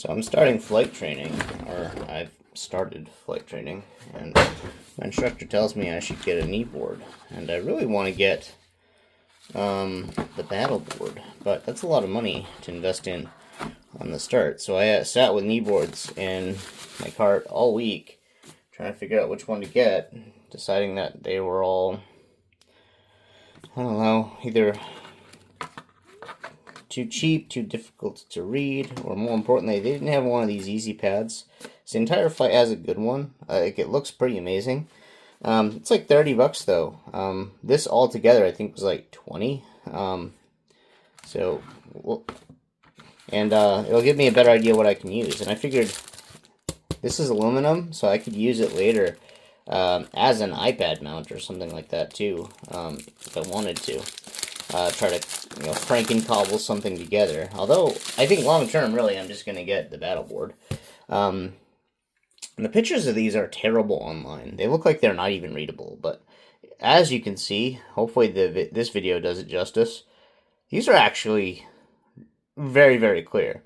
So I'm starting flight training, or I've started flight training, and my instructor tells me I should get a kneeboard, and I really want to get the battle board, but that's a lot of money to invest in on the start. So I sat with kneeboards in my cart all week, trying to figure out which one to get, deciding that they were all, I don't know, either too cheap, too difficult to read, or more importantly, they didn't have one of these easy pads. So the entire flight has a good one. It looks pretty amazing. It's like $30 though. This all together I think was like 20. It'll give me a better idea what I can use. And I figured this is aluminum, so I could use it later as an iPad mount or something like that too, if I wanted to. Try to, crank and cobble something together. Although, I think long term, really, I'm just going to get the battle board. And the pictures of these are terrible online. They look like they're not even readable, but as you can see, hopefully this video does it justice. These are actually very, very clear.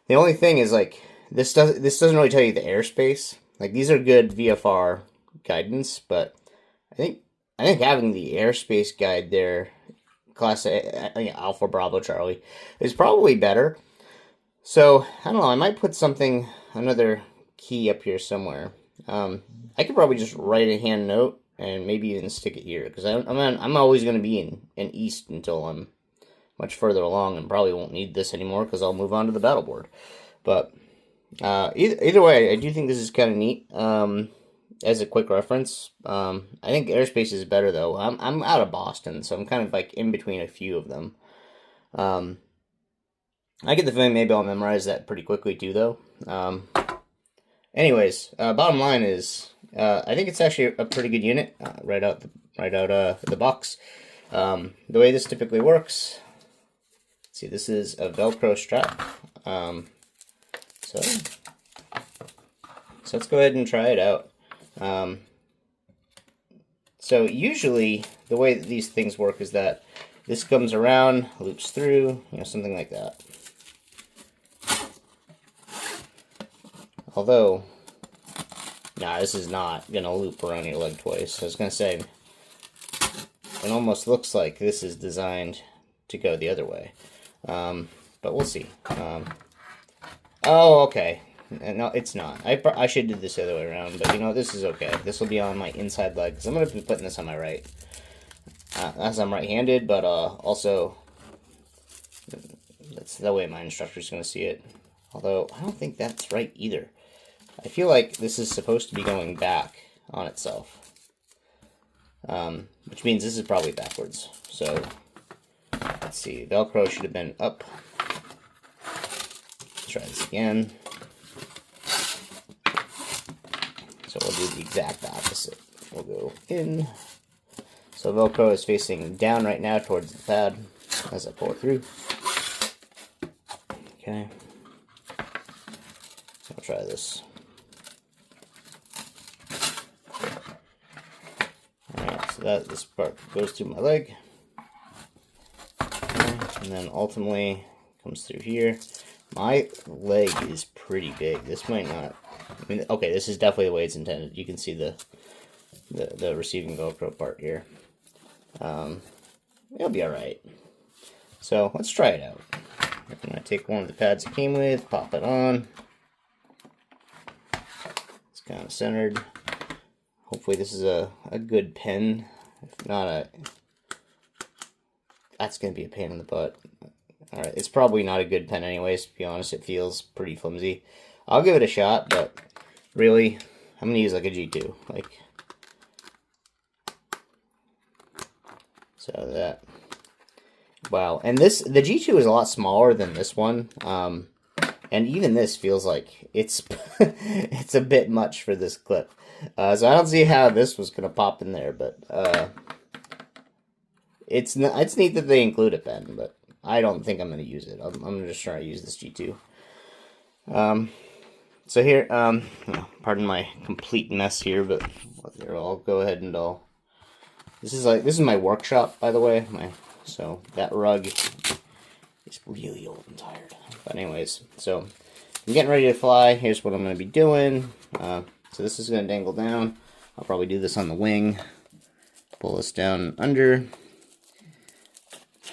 The only thing is, like, this doesn't really tell you the airspace. Like, these are good VFR guidance, but I think having the airspace guide there, Class A, Alpha Bravo Charlie, is probably better. So, I don't know, I might put another key up here somewhere. I could probably just write a hand note and maybe even stick it here, because I'm always going to be in East until I'm much further along, and probably won't need this anymore because I'll move on to the battle board. But either way, I do think this is kind of neat. As a quick reference, I think airspace is better though. I'm out of Boston, so I'm kind of like in between a few of them. I get the feeling maybe I'll memorize that pretty quickly too, though. Anyways, bottom line is, I think it's actually a pretty good unit right out the box. The way this typically works. See, this is a Velcro strap. So let's go ahead and try it out. So usually the way that these things work is that this comes around, loops through, something like that. Although, nah, this is not gonna loop around your leg twice. I was gonna say, it almost looks like this is designed to go the other way. But we'll see. Oh, okay. No, it's not. I should do this the other way around, but this is okay. This will be on my inside leg, because I'm going to be putting this on my right. As I'm right-handed, but also, that's the way my instructor's going to see it. Although, I don't think that's right either. I feel like this is supposed to be going back on itself. Which means this is probably backwards. So, let's see. Velcro should have been up. Let's try this again. So we'll do the exact opposite. We'll go in. So Velcro is facing down right now towards the pad as I pull it through. Okay. So I'll try this. Alright, so this part goes through my leg. Okay, and then ultimately comes through here. My leg is pretty big. This might not... okay, this is definitely the way it's intended. You can see the receiving Velcro part here. It'll be alright. So, let's try it out. I'm going to take one of the pads it came with, pop it on. It's kind of centered. Hopefully this is a good pen. If not, that's going to be a pain in the butt. Alright, it's probably not a good pen anyways, to be honest. It feels pretty flimsy. I'll give it a shot, but really, I'm going to use like a G2. So that, wow. And the G2 is a lot smaller than this one. And even this feels like it's it's a bit much for this clip. So I don't see how this was going to pop in there, but it's neat that they include a pen, but I don't think I'm going to use it. I'm just trying to use this G2. So here, pardon my complete mess here, but here, I'll go ahead and this is my workshop, by the way. So that rug is really old and tired. But anyways, so I'm getting ready to fly. Here's what I'm going to be doing. So this is going to dangle down. I'll probably do this on the wing. Pull this down under.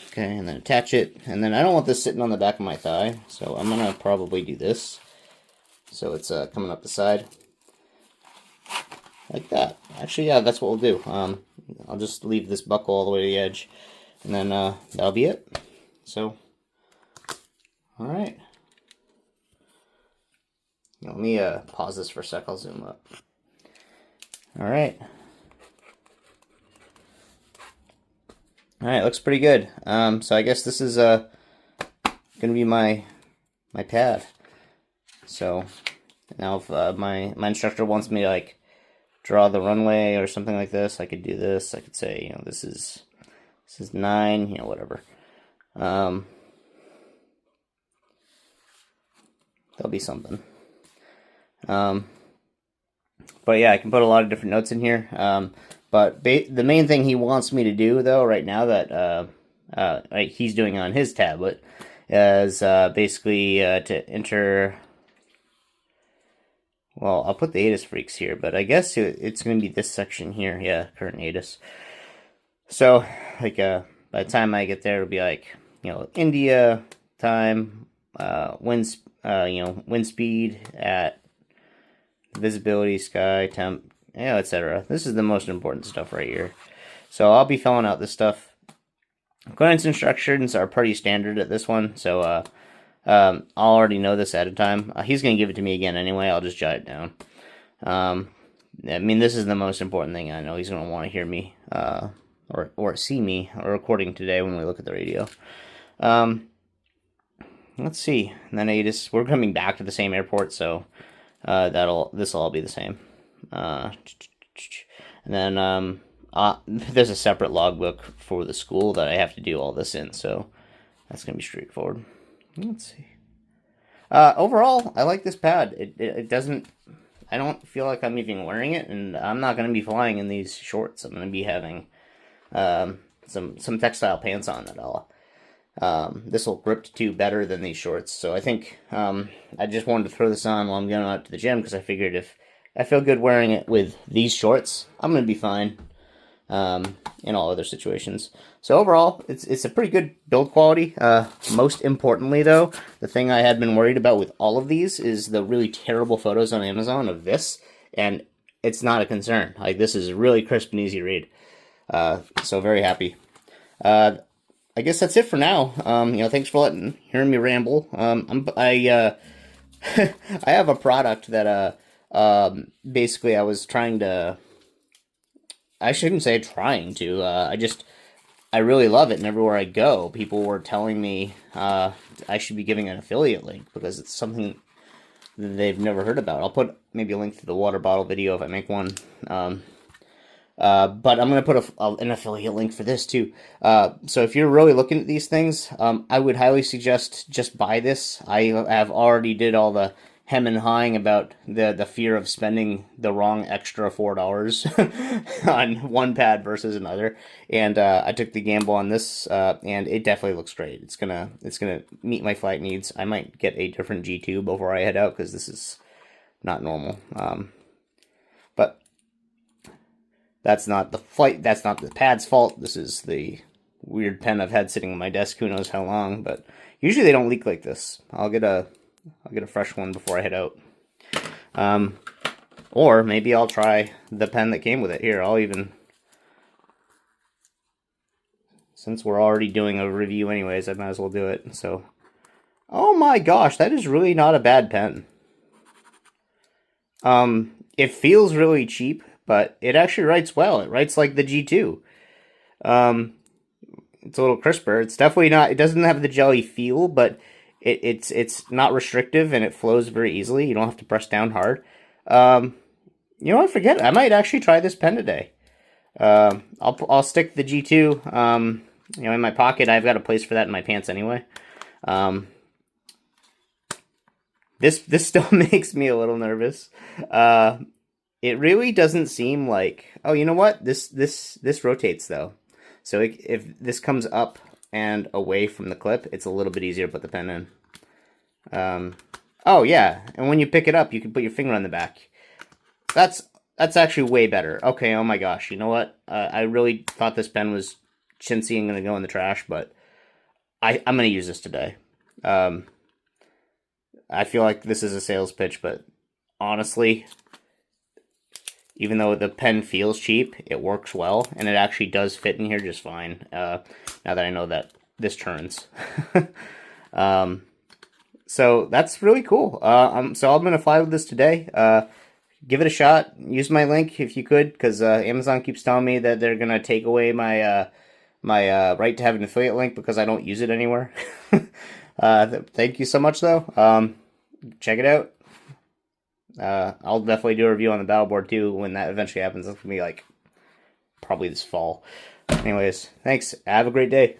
Okay, and then attach it. And then I don't want this sitting on the back of my thigh, so I'm going to probably do this. So it's coming up the side. Like that. Actually, yeah, that's what we'll do. I'll just leave this buckle all the way to the edge. And then that'll be it. So, alright. Let me pause this for a sec. I'll zoom up. Alright. Alright, looks pretty good. So I guess this is going to be my pad. So now if my instructor wants me to like draw the runway or something like this, I could do this. I could say, you know, this is 9, you know, whatever. There'll be something. But yeah, I can put a lot of different notes in here. But the main thing he wants me to do, though, right now that he's doing on his tablet, is basically to enter. Well, I'll put the ATIS freaks here, but I guess it's going to be this section here. Yeah, current ATIS. So, like, by the time I get there, it'll be like, you know, India time, wind speed at visibility, sky, temp, yeah, etc. This is the most important stuff right here. So I'll be filling out this stuff. Coordinates instructions are pretty standard at this one, so I'll already know this ahead of time. He's going to give it to me again anyway. I'll just jot it down. I mean, this is the most important thing. I know he's going to want to hear me or see me recording today when we look at the radio. Let's see. And then we're coming back to the same airport, so this will all be the same. And then there's a separate logbook for the school that I have to do all this in, so that's gonna be straightforward. Let's see. Overall, I like this pad. It doesn't. I don't feel like I'm even wearing it, and I'm not gonna be flying in these shorts. I'm gonna be having some textile pants on it all. This will grip to better than these shorts, so I think I just wanted to throw this on while I'm going out to the gym, because I figured if I feel good wearing it with these shorts, I'm going to be fine in all other situations. So overall, it's a pretty good build quality. Most importantly, though, the thing I had been worried about with all of these is the really terrible photos on Amazon of this, and it's not a concern. Like, this is really crisp and easy to read. So very happy. I guess that's it for now. You know, thanks for hearing me ramble. I have a product that basically I was trying to. I shouldn't say trying to. I really love it, and everywhere I go, people were telling me I should be giving an affiliate link because it's something that they've never heard about. I'll put maybe a link to the water bottle video if I make one. But I'm going to put an affiliate link for this too. So if you're really looking at these things, I would highly suggest just buy this. I have already did all the hem and hawing about the fear of spending the wrong extra $4 on one pad versus another. And I took the gamble on this, and it definitely looks great. It's gonna meet my flight needs. I might get a different G-tube before I head out, because this is not normal. But that's not the pad's fault. This is the weird pen I've had sitting on my desk who knows how long, but usually they don't leak like this. I'll get a fresh one before I head out. Or maybe I'll try the pen that came with it. Here, since we're already doing a review anyways, I might as well do it. So, oh my gosh, that is really not a bad pen. It feels really cheap, but it actually writes well. It writes like the G2. It's a little crisper. It's definitely not, it doesn't have the jelly feel, but it's not restrictive, and it flows very easily. You don't have to press down hard. You know what, forget it. I might actually try this pen today. I'll stick the G2, in my pocket. I've got a place for that in my pants anyway. This still makes me a little nervous. It really doesn't seem like... Oh, you know what? This rotates, though. So if this comes up and away from the clip, it's a little bit easier to put the pen in. Oh, yeah. And when you pick it up, you can put your finger on the back. That's actually way better. Okay, oh my gosh. You know what? I really thought this pen was chintzy and going to go in the trash, but I'm going to use this today. I feel like this is a sales pitch, but honestly, even though the pen feels cheap, it works well, and it actually does fit in here just fine, now that I know that this turns. So that's really cool. So I'm going to fly with this today. Give it a shot. Use my link if you could, because Amazon keeps telling me that they're going to take away my right to have an affiliate link because I don't use it anywhere. Thank you so much, though. Check it out. I'll definitely do a review on the battleboard too when that eventually happens. It's gonna be like probably this fall. Anyways, thanks. Have a great day.